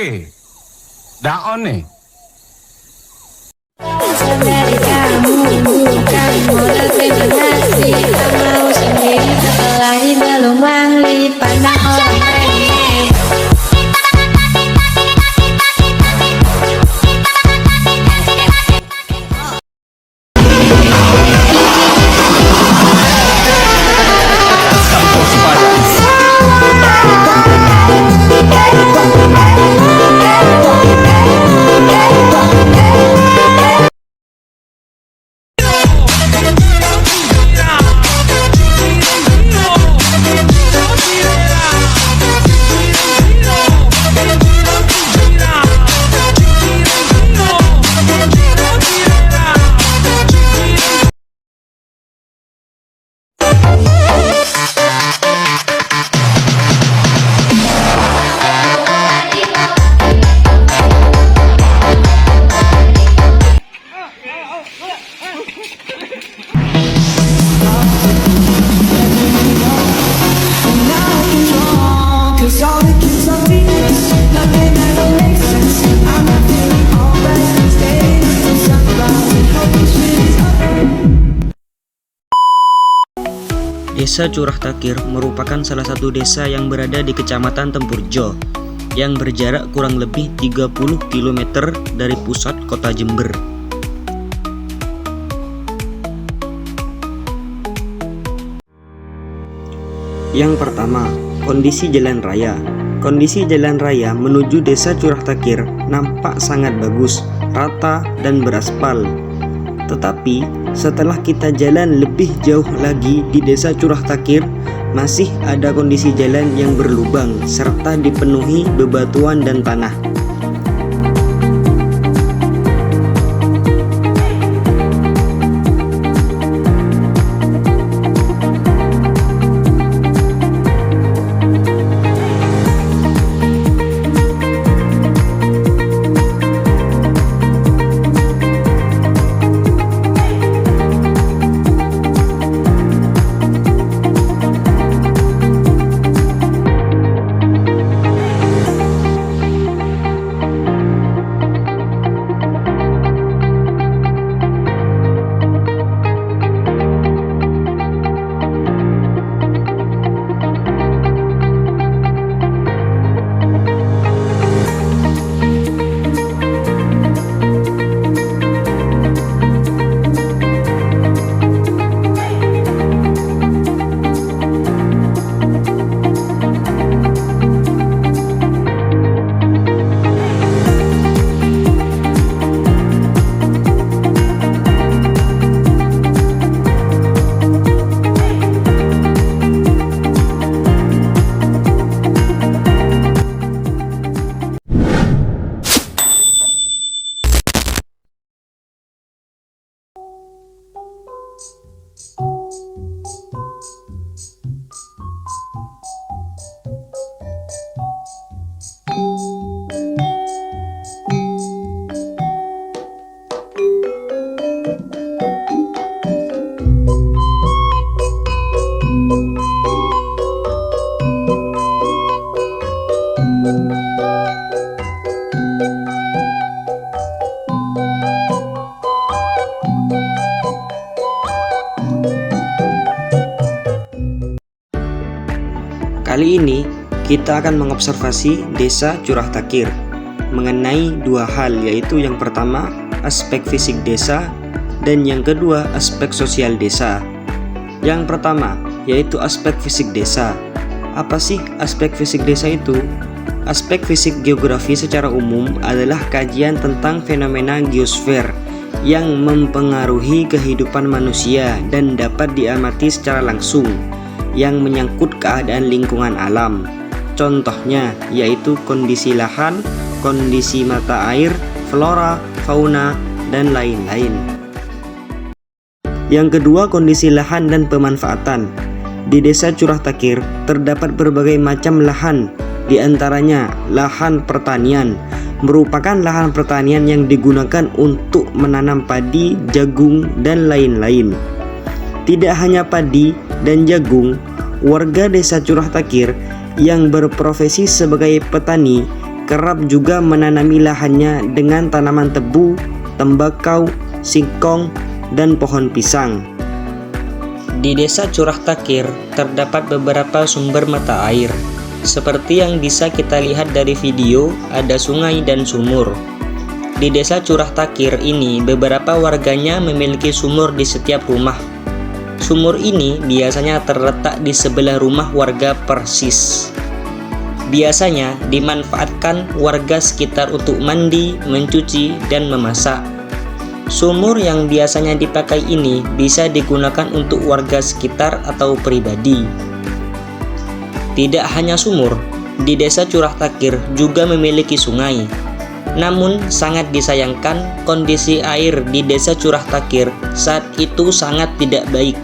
Oke, daon nih. Dari kamu bukan modal generasi. Tak mau sendiri terkelahi belum ahli pandang orang lain. Desa Curah Takir merupakan salah satu desa yang berada di Kecamatan Tempurjo yang berjarak kurang lebih 30 km dari pusat kota Jember. Yang pertama, kondisi jalan raya. Kondisi jalan raya menuju Desa Curah Takir nampak sangat bagus, rata dan beraspal. Tetapi setelah kita jalan lebih jauh lagi di Desa Curah Takir, masih ada kondisi jalan yang berlubang serta dipenuhi bebatuan dan tanah. Kali ini kita akan mengobservasi Desa Curah Takir mengenai dua hal, yaitu yang pertama aspek fisik desa dan yang kedua aspek sosial desa. Yang pertama yaitu aspek fisik desa. Apa sih aspek fisik desa itu? Aspek fisik geografi secara umum adalah kajian tentang fenomena geosfer yang mempengaruhi kehidupan manusia dan dapat diamati secara langsung, yang menyangkut keadaan lingkungan alam. Contohnya yaitu kondisi lahan, kondisi mata air, flora, fauna, dan lain-lain. Yang kedua, kondisi lahan dan pemanfaatan. Di Desa Curah Takir terdapat berbagai macam lahan, di antaranya lahan pertanian, merupakan lahan pertanian yang digunakan untuk menanam padi, jagung, dan lain-lain. Tidak hanya padi dan jagung, warga Desa Curah Takir yang berprofesi sebagai petani kerap juga menanami lahannya dengan tanaman tebu, tembakau, singkong, dan pohon pisang. Di Desa Curah Takir terdapat beberapa sumber mata air. Seperti yang bisa kita lihat dari video, ada sungai dan sumur. Di Desa Curah Takir ini, beberapa warganya memiliki sumur di setiap rumah. Sumur ini biasanya terletak di sebelah rumah warga persis. Biasanya dimanfaatkan warga sekitar untuk mandi, mencuci, dan memasak. Sumur yang biasanya dipakai ini bisa digunakan untuk warga sekitar atau pribadi. Tidak hanya sumur, di Desa Curah Takir juga memiliki sungai. Namun sangat disayangkan kondisi air di Desa Curah Takir saat itu sangat tidak baik.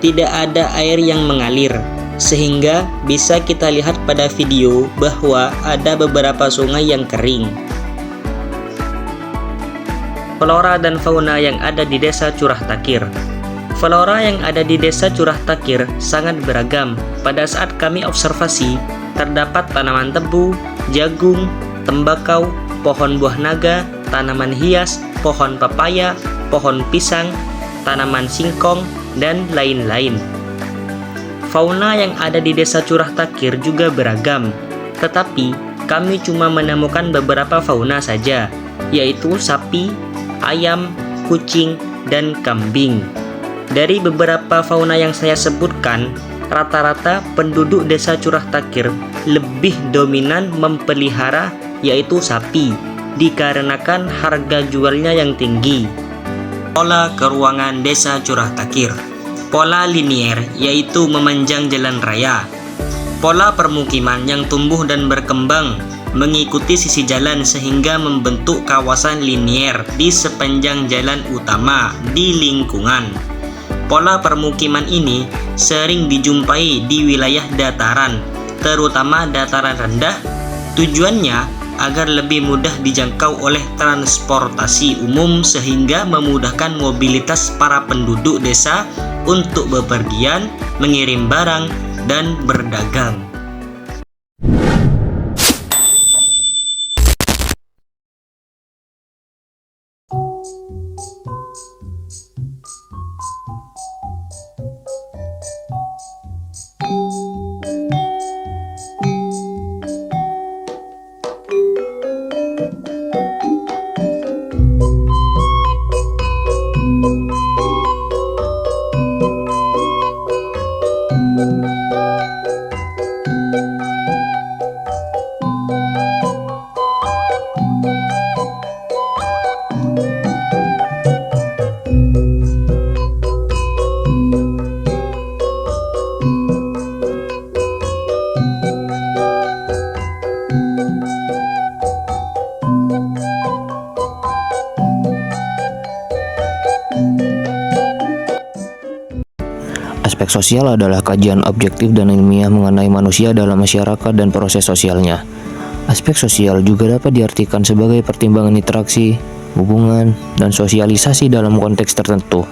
Tidak ada air yang mengalir, sehingga bisa kita lihat pada video bahwa ada beberapa sungai yang kering. Flora dan fauna yang ada di Desa Curah Takir. Flora yang ada di Desa Curah Takir sangat beragam. Pada saat kami observasi, terdapat tanaman tebu, jagung, tembakau, pohon buah naga, tanaman hias, pohon pepaya, pohon pisang, tanaman singkong, dan lain-lain. Fauna yang ada di Desa Curah Takir juga beragam, tetapi kami cuma menemukan beberapa fauna saja, yaitu sapi, ayam, kucing, dan kambing. Dari beberapa fauna yang saya sebutkan, rata-rata penduduk Desa Curah Takir lebih dominan memelihara yaitu sapi, dikarenakan harga jualnya yang tinggi. Pola keruangan Desa Curah Takir. Pola linier yaitu memanjang jalan raya. Pola permukiman yang tumbuh dan berkembang mengikuti sisi jalan sehingga membentuk kawasan linier di sepanjang jalan utama di lingkungan. Pola permukiman ini sering dijumpai di wilayah dataran, terutama dataran rendah. Tujuannya agar lebih mudah dijangkau oleh transportasi umum sehingga memudahkan mobilitas para penduduk desa untuk bepergian, mengirim barang, dan berdagang. Aspek sosial adalah kajian objektif dan ilmiah mengenai manusia dalam masyarakat dan proses sosialnya. Aspek sosial juga dapat diartikan sebagai pertimbangan interaksi, hubungan, dan sosialisasi dalam konteks tertentu.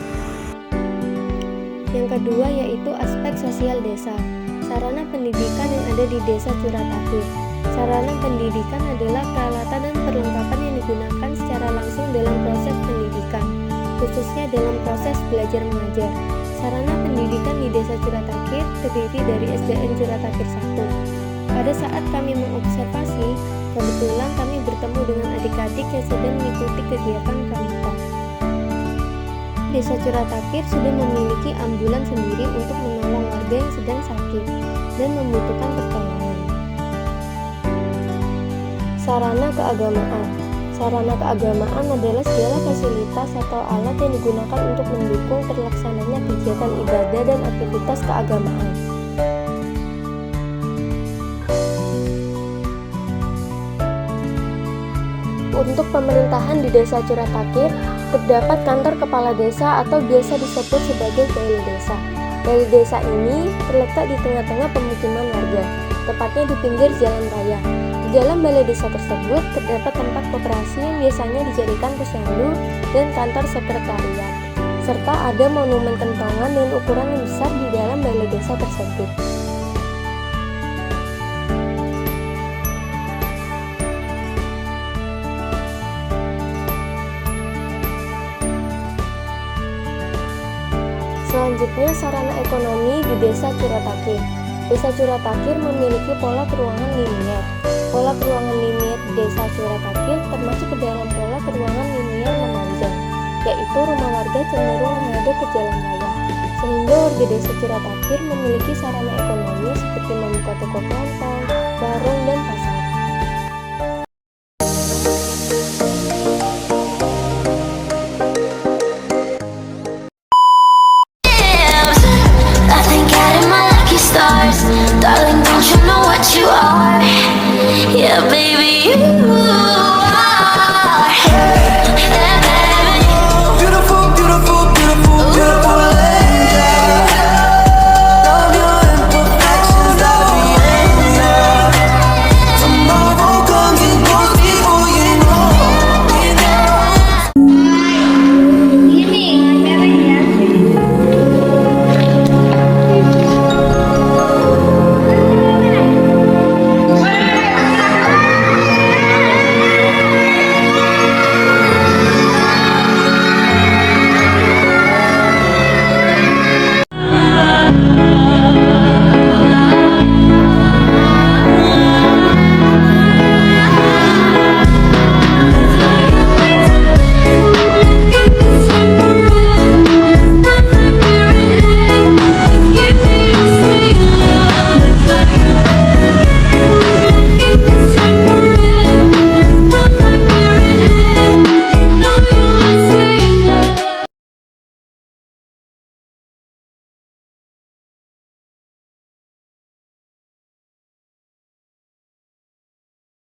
Yang kedua yaitu aspek sosial desa. Sarana pendidikan yang ada di Desa Curah Takir. Sarana pendidikan adalah peralatan dan perlengkapan yang digunakan secara langsung dalam proses pendidikan, khususnya dalam proses belajar mengajar. Sarana pendidikan di Desa Curah Takir terdiri dari SDN Curah Takir 1. Pada saat kami mengobservasi, kebetulan kami bertemu dengan adik-adik yang sedang mengikuti kegiatan pramuka. Desa Curah Takir sudah memiliki ambulan sendiri untuk menolong warga yang sedang sakit dan membutuhkan pertolongan. Sarana keagamaan. Sarana keagamaan adalah segala fasilitas atau alat yang digunakan untuk mendukung terlaksananya kegiatan ibadah dan aktivitas keagamaan. Untuk pemerintahan di Desa Curah Takir, terdapat kantor kepala desa atau biasa disebut sebagai balai desa. Balai desa ini terletak di tengah-tengah pemukiman warga, tepatnya di pinggir jalan raya. Di dalam balai desa tersebut terdapat tempat koperasi yang biasanya dijadikan posyandu dan kantor sekretariat, serta ada monumen kentongan dengan ukuran yang besar di dalam balai desa tersebut. Selanjutnya, sarana ekonomi di Desa Curatakir. Desa Curatakir memiliki pola peruangan linier. Pola peruangan linier di Desa Curatakir termasuk ke dalam pola peruangan linier memanjang, yaitu rumah warga cenderung menghadap ke jalan raya. Sehingga warga Desa Curatakir memiliki sarana ekonomi seperti membuka toko kelontong, warung, dan pasar.